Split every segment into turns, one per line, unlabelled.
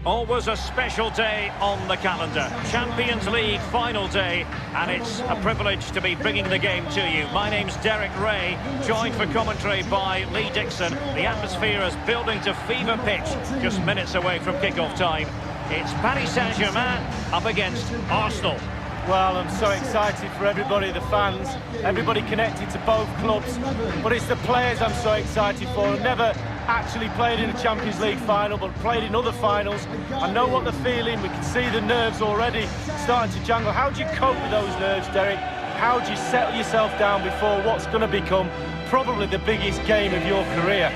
Always a special day on the calendar. Champions League final day, and it's a privilege to be bringing the game to you. My name's Derek Ray, joined for commentary by Lee Dixon. The atmosphere is building to fever pitch, just minutes away from kick-off time. It's Paris Saint-Germain up against Arsenal.
Well, I'm so excited for everybody, the fans, everybody connected to both clubs. But it's the players I'm so excited for. I've never actually played in a Champions League final, but played in other finals. I know what they're feeling. We can see the nerves already starting to jangle. How do you cope with those nerves, Derek? How do you settle yourself down before what's going to become probably the biggest game of your career?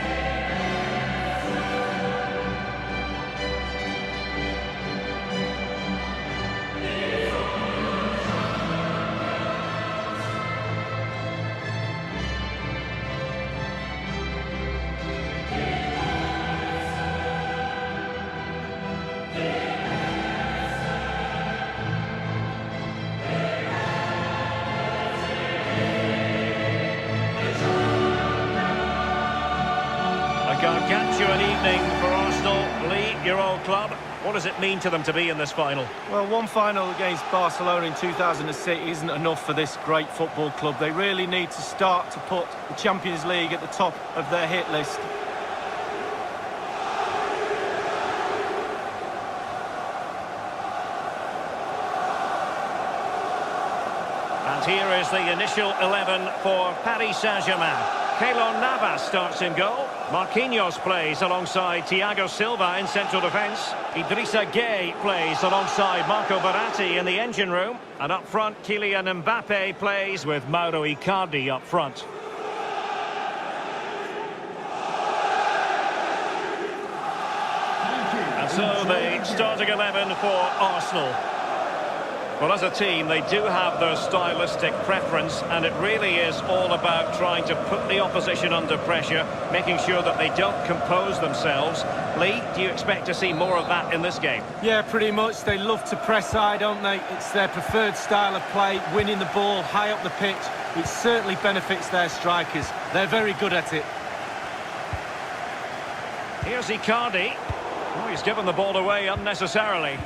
Gargantuan evening for Arsenal. Lee, your old club. What does it mean to them to be in this final?
Well, one final against Barcelona in 2006 isn't enough for this great football club. They really need to start to put the Champions League at the top of their hit list.
And here is the initial 11 for Paris Saint-Germain. Keylor Navas starts in goal. Marquinhos plays alongside Thiago Silva in central defence. Idrissa Gueye plays alongside Marco Verratti in the engine room. And up front, Kylian Mbappe plays with Mauro Icardi up front. And so the starting 11 for Arsenal. Well, as a team, they do have their stylistic preference, and it really is all about trying to put the opposition under pressure, making sure that they don't compose themselves. Lee, do you expect to see more of that in this game?
Yeah, pretty much. They love to press high, don't they? It's their preferred style of play, winning the ball high up the pitch. It certainly benefits their strikers. They're very good at it.
Here's Icardi. Oh, he's given the ball away unnecessarily.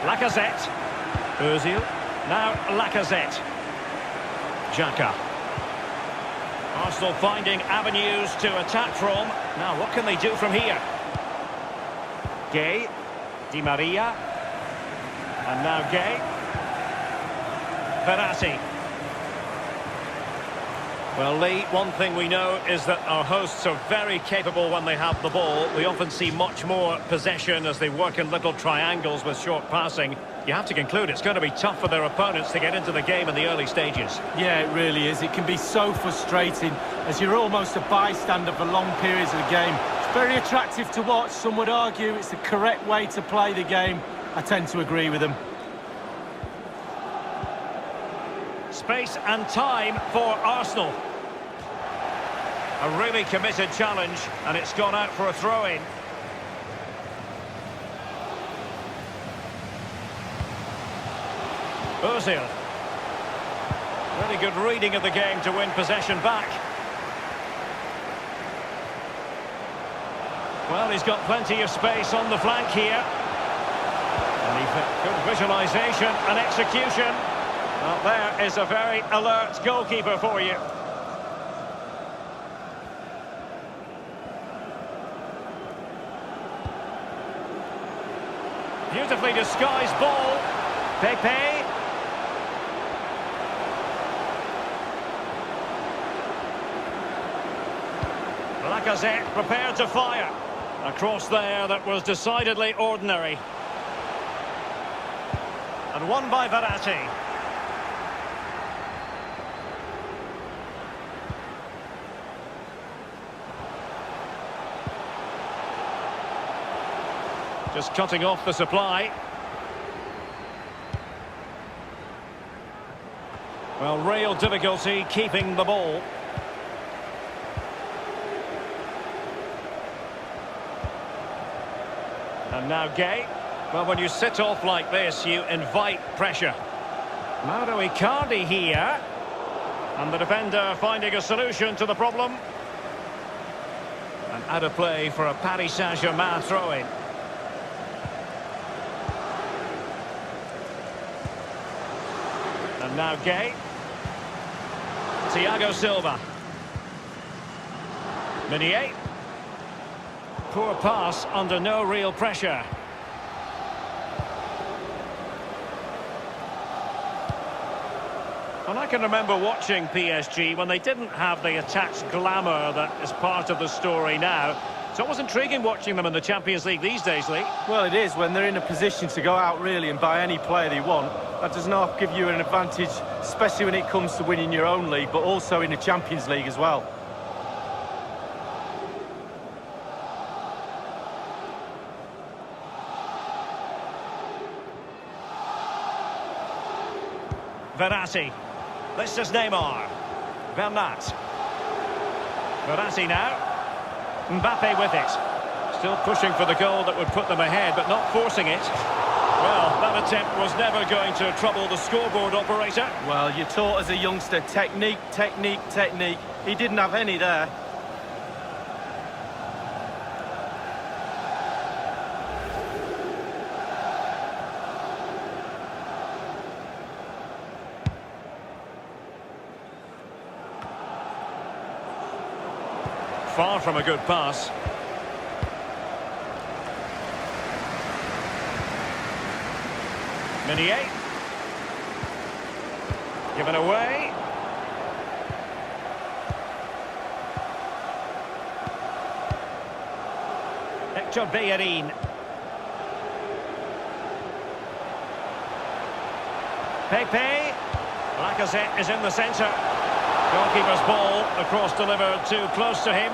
Lacazette. Ozil. Now Lacazette. Xhaka. Arsenal finding avenues to attack from. Now what can they do from here? Gueye. Di Maria. And now Gueye. Verratti. Well, Lee, one thing we know is that our hosts are very capable when they have the ball. We often see much more possession as they work in little triangles with short passing. You have to conclude it's going to be tough for their opponents to get into the game in the early stages.
Yeah, it really is. It can be so frustrating as you're almost a bystander for long periods of the game. It's very attractive to watch. Some would argue it's the correct way to play the game. I tend to agree with them.
Space and time for Arsenal. A really committed challenge, and it's gone out for a throw-in. Ozil. Really good reading of the game to win possession back. Well, he's got plenty of space on the flank here. And good visualisation and execution. Well, there is a very alert goalkeeper for you. Beautifully disguised ball. Pepe. Lacazette prepared to fire. A cross there that was decidedly ordinary. And won by Verratti. Just cutting off the supply. Well, real difficulty keeping the ball. And now Gueye. Well, when you sit off like this, you invite pressure. Mauro Icardi here. And the defender finding a solution to the problem. And out of play for a Paris Saint-Germain throw-in. And now Gay. Thiago Silva. Meunier. Poor pass under no real pressure. And I can remember watching PSG when they didn't have the attached glamour that is part of the story now. It's always intriguing watching them in the Champions League these days, Lee.
Well, it is when they're in a position to go out really and buy any player they want. That does not give you an advantage, especially when it comes to winning your own league, but also in the Champions League as well.
Verratti. This is Neymar. Bernat. Verratti now. Mbappe with it. Still pushing for the goal that would put them ahead, but not forcing it. Well, that attempt was never going to trouble the scoreboard operator.
Well, you're taught as a youngster, technique, technique, technique. He didn't have any there.
Far from a good pass. Meunier. Given away. Hector Bellerin. Pepe. Lacazette is in the centre. Goalkeeper's ball, the cross delivered too close to him.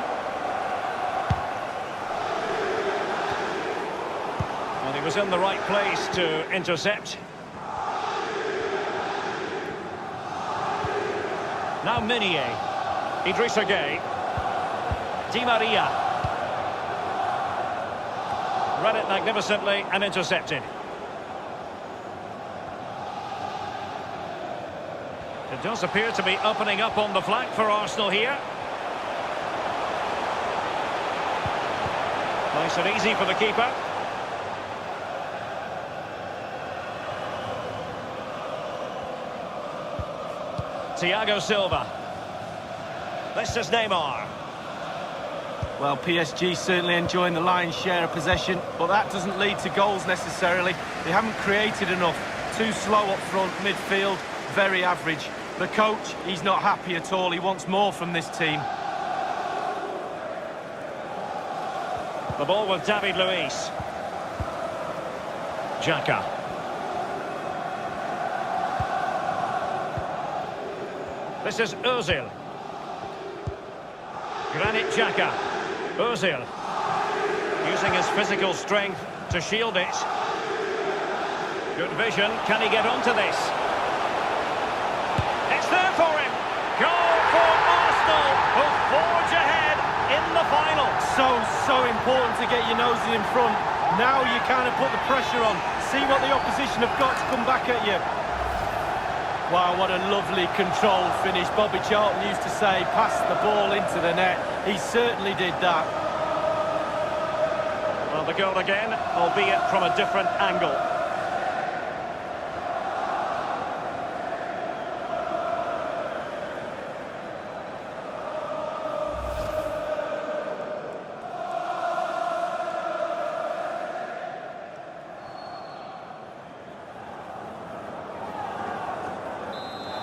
And he was in the right place to intercept. Now Meunier. Idrissa Gueye. Di Maria. Read it magnificently and intercepted. It does appear to be opening up on the flank for Arsenal here. Nice and easy for the keeper. Thiago Silva. This is Neymar.
Well, PSG certainly enjoying the lion's share of possession, but that doesn't lead to goals necessarily. They haven't created enough. Too slow up front, midfield, very average. The coach, he's not happy at all. He wants more from this team.
The ball with David Luiz. Xhaka. This is Ozil. Granit Xhaka. Ozil. Using his physical strength to shield it. Good vision. Can he get onto this? It's there for him. Goal for Arsenal, who forge ahead in the final.
So important to get your noses in front. Now you kind of put the pressure on. See what the opposition have got to come back at you. Wow, what a lovely controlled finish. Bobby Charlton used to say, pass the ball into the net. He certainly did that.
Well, the goal again, albeit from a different angle.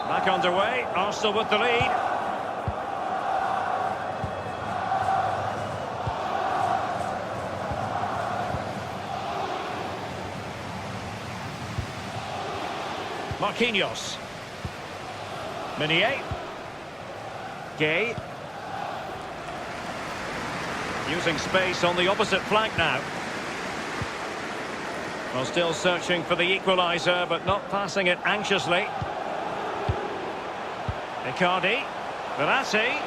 Back underway, Arsenal with the lead. Marquinhos. Meunier. Gay. Using space on the opposite flank now. Well, still searching for the equaliser, but not passing it anxiously. Icardi. Verratti.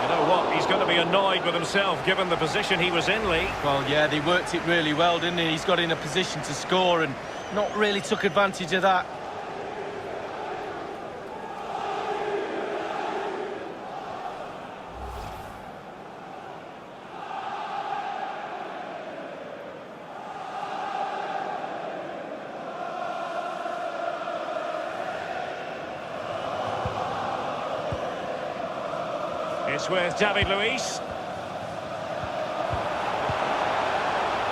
You know what? He's going to be annoyed with himself given the position he was in, Lee.
Well, yeah, they worked it really well, didn't he? He's got in a position to score and not really took advantage of that.
It's with David Luiz.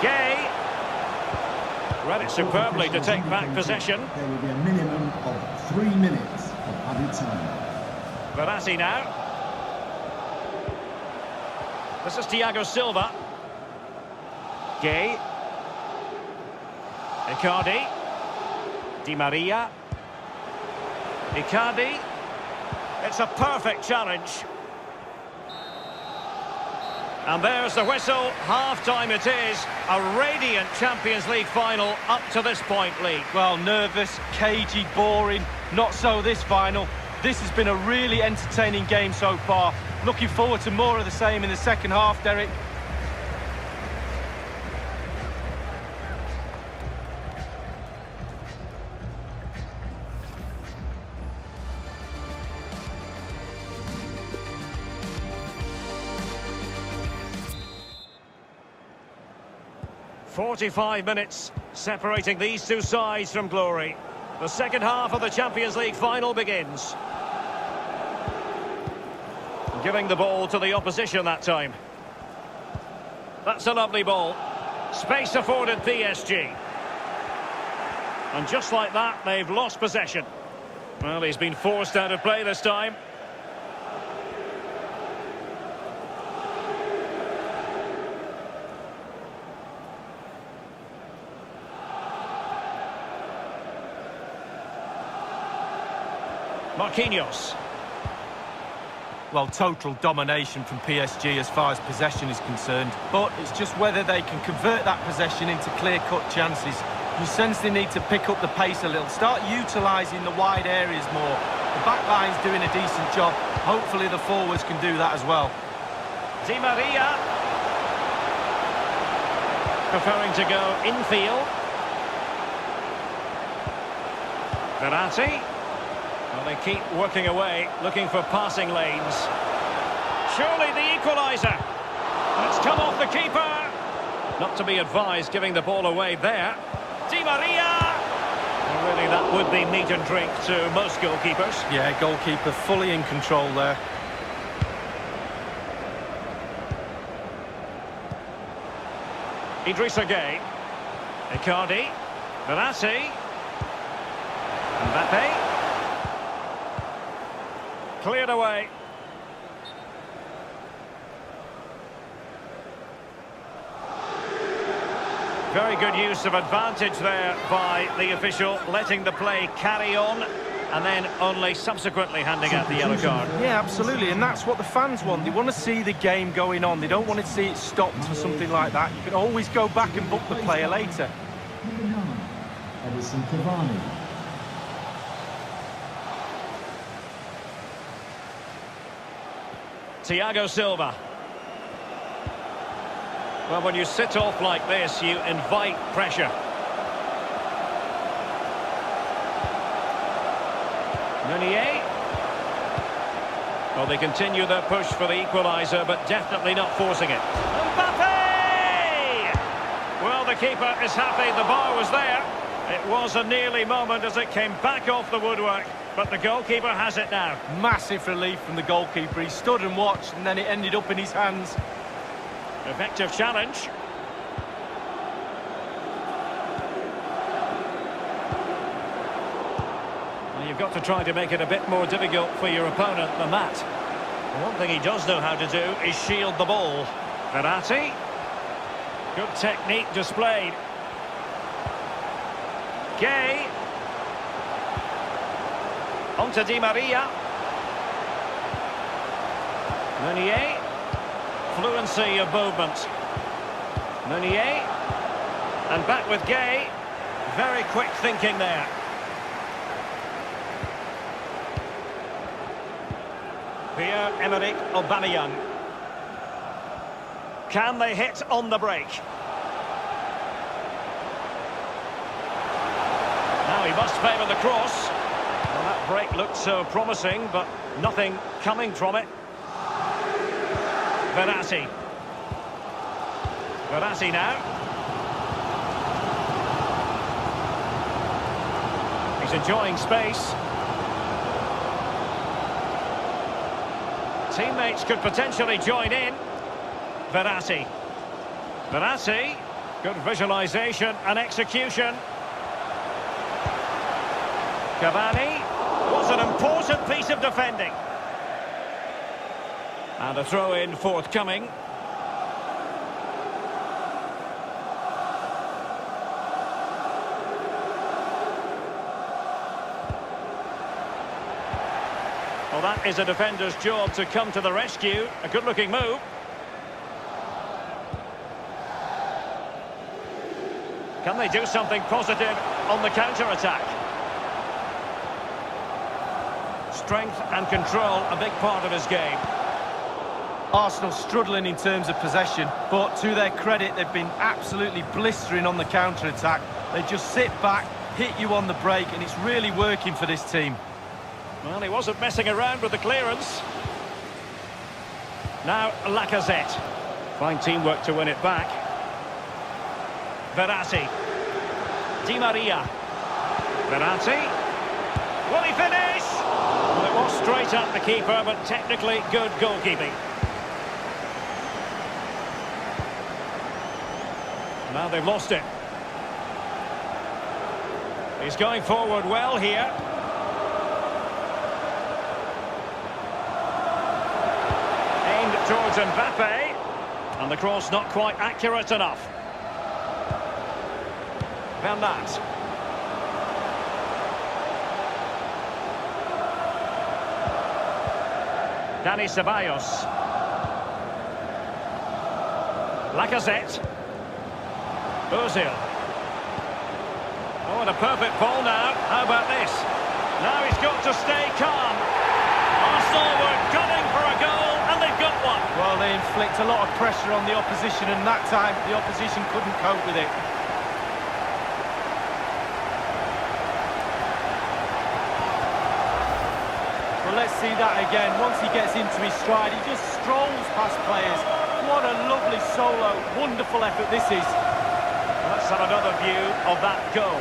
Gay. Read it superbly to take back possession.
There will be a minimum of 3 minutes of added time.
Verratti now. This is Thiago Silva. Gay. Icardi. Di Maria. Icardi. It's a perfect challenge. And there's the whistle. Half-time it is. A radiant Champions League final up to this point, Lee.
Well, nervous, cagey, boring. Not so this final. This has been a really entertaining game so far. Looking forward to more of the same in the second half, Derek.
"45 minutes separating these two sides from glory. The second half of the Champions League final begins. Giving the ball to the opposition that time. That's a lovely ball. Space afforded PSG. And just like that, they've lost possession. Well, he's been forced out of play this time. Marquinhos.
Well, total domination from PSG as far as possession is concerned. But it's just whether they can convert that possession into clear-cut chances. You sense they need to pick up the pace a little, start utilising the wide areas more. The back line's doing a decent job. Hopefully the forwards can do that as well.
Di Maria. Preferring to go infield. Verratti. Well, they keep working away, looking for passing lanes. Surely the equaliser. It's come off the keeper. Not to be advised giving the ball away there. Di Maria. Well, really, that would be meat and drink to most goalkeepers.
Yeah, goalkeeper fully in control there.
Idrissa Gueye. Icardi. Verratti. Mbappe. Cleared away. Very good use of advantage there by the official, letting the play carry on and then only subsequently handing out the yellow card.
Yeah, absolutely, and that's what the fans want. They want to see the game going on. They don't want to see it stopped for something like that. You can always go back and book the player later.
Number 9, Edison Cavani.
Thiago Silva. Well, when you sit off like this, you invite pressure. Meunier. Well, they continue their push for the equaliser, but definitely not forcing it. Mbappe! Well, the keeper is happy the bar was there. It was a nearly moment as it came back off the woodwork, but the goalkeeper has it now.
Massive relief from the goalkeeper. He stood and watched, and then it ended up in his hands.
Effective challenge. Well, you've got to try to make it a bit more difficult for your opponent than that. One thing he does know how to do is shield the ball. Verratti. Good technique displayed. Gay. On to Di Maria. Meunier. Fluency of movement. Meunier. And back with Gay. Very quick thinking there. Pierre-Emerick Aubameyang. Can they hit on the break? Now he must favour the cross. Well, that break looked so promising, but nothing coming from it. Verratti. Verratti now. He's enjoying space. Teammates could potentially join in. Verratti. Verratti. Good visualisation and execution. Cavani. Was an important piece of defending. And a throw-in forthcoming. Well, that is a defender's job to come to the rescue. A good-looking move. Can they do something positive on the counter-attack? Strength and control, a big part of his game.
Arsenal struggling in terms of possession, but to their credit, they've been absolutely blistering on the counter-attack. They just sit back, hit you on the break, and it's really working for this team.
Well, he wasn't messing around with the clearance. Now, Lacazette. Fine teamwork to win it back. Verratti. Di Maria. Verratti. Will he finish? Well, it was straight at the keeper, but technically good goalkeeping. Now they've lost it. He's going forward well here. Aimed towards Mbappe. And the cross not quite accurate enough. Van Nat. Dani Ceballos. Lacazette. Ozil. Oh, and a perfect ball now. How about this? Now he's got to stay calm. Arsenal were gunning for a goal, and they've got one.
Well, they inflict a lot of pressure on the opposition, and that time the opposition couldn't cope with it. Well, let's see that again. Once he gets into his stride, he just strolls past players. What a lovely solo. Wonderful effort this is.
Let's have another view of that goal.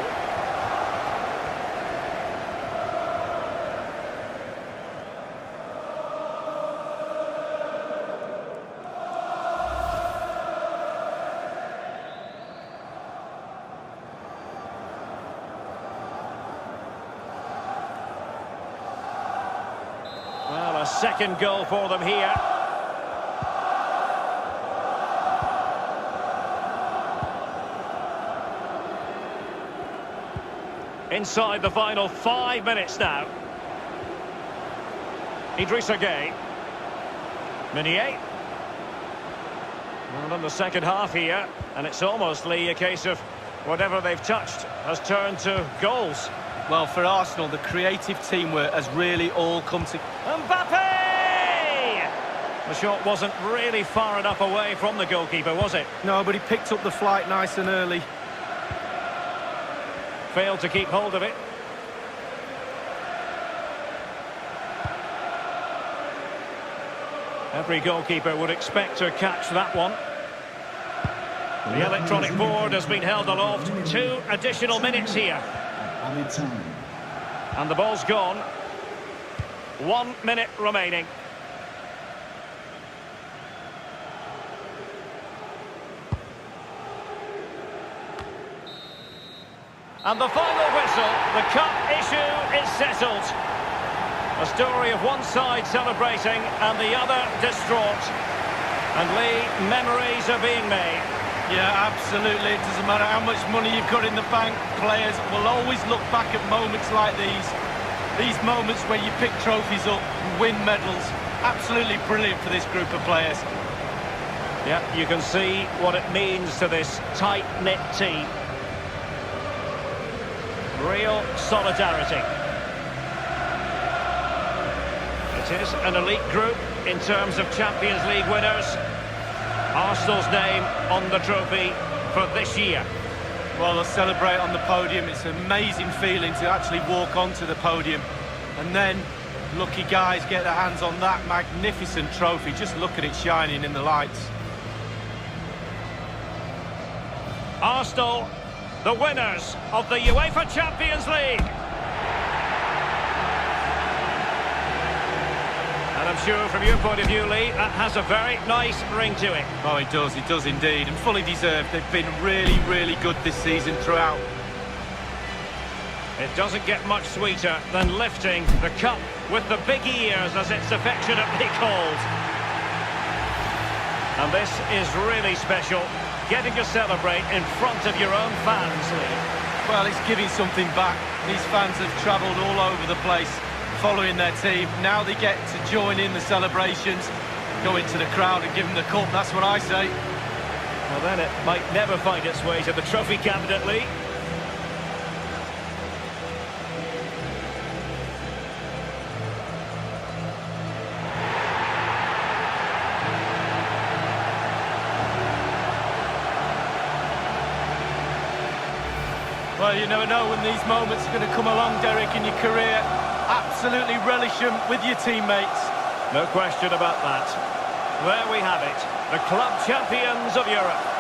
Well, a second goal for them here. Inside the final 5 minutes now. Idrissa Gueye. Meunier. Well, in the second half here, and it's almost, Lee, a case of whatever they've touched has turned to goals.
Well, for Arsenal, the creative teamwork has really all come to...
Mbappe! The shot wasn't really far enough away from the goalkeeper, was it?
No, but he picked up the flight nice and early.
Failed to keep hold of it. Every goalkeeper would expect to catch that one. The electronic board has been held aloft. 2 additional minutes here. And the ball's gone. 1 minute remaining. And the final whistle, the cup issue is settled. A story of one side celebrating and the other distraught. And Lee, memories are being made.
Yeah, absolutely. It doesn't matter how much money you've got in the bank. Players will always look back at moments like these. These moments where you pick trophies up and win medals. Absolutely brilliant for this group of players.
Yeah, you can see what it means to this tight-knit team. Real solidarity. It is an elite group in terms of Champions League winners. Arsenal's name on the trophy for this year.
Well, they'll celebrate on the podium. It's an amazing feeling to actually walk onto the podium. And then, lucky guys get their hands on that magnificent trophy. Just look at it shining in the lights.
Arsenal, the winners of the UEFA Champions League. And I'm sure from your point of view, Lee, that has a very nice ring to it.
Oh, it does indeed, and fully deserved. They've been really, really good this season throughout.
It doesn't get much sweeter than lifting the cup with the big ears, as it's affectionately called. And this is really special, getting to celebrate in front of your own fans, Lee.
Well, it's giving something back. These fans have travelled all over the place following their team. Now they get to join in the celebrations, go into the crowd and give them the cup. That's what I say.
Well, then it might never find its way to the trophy cabinet, Lee.
Well, you never know when these moments are going to come along, Derek, in your career. Absolutely relish them with your teammates.
No question about that. There we have it, the club champions of Europe.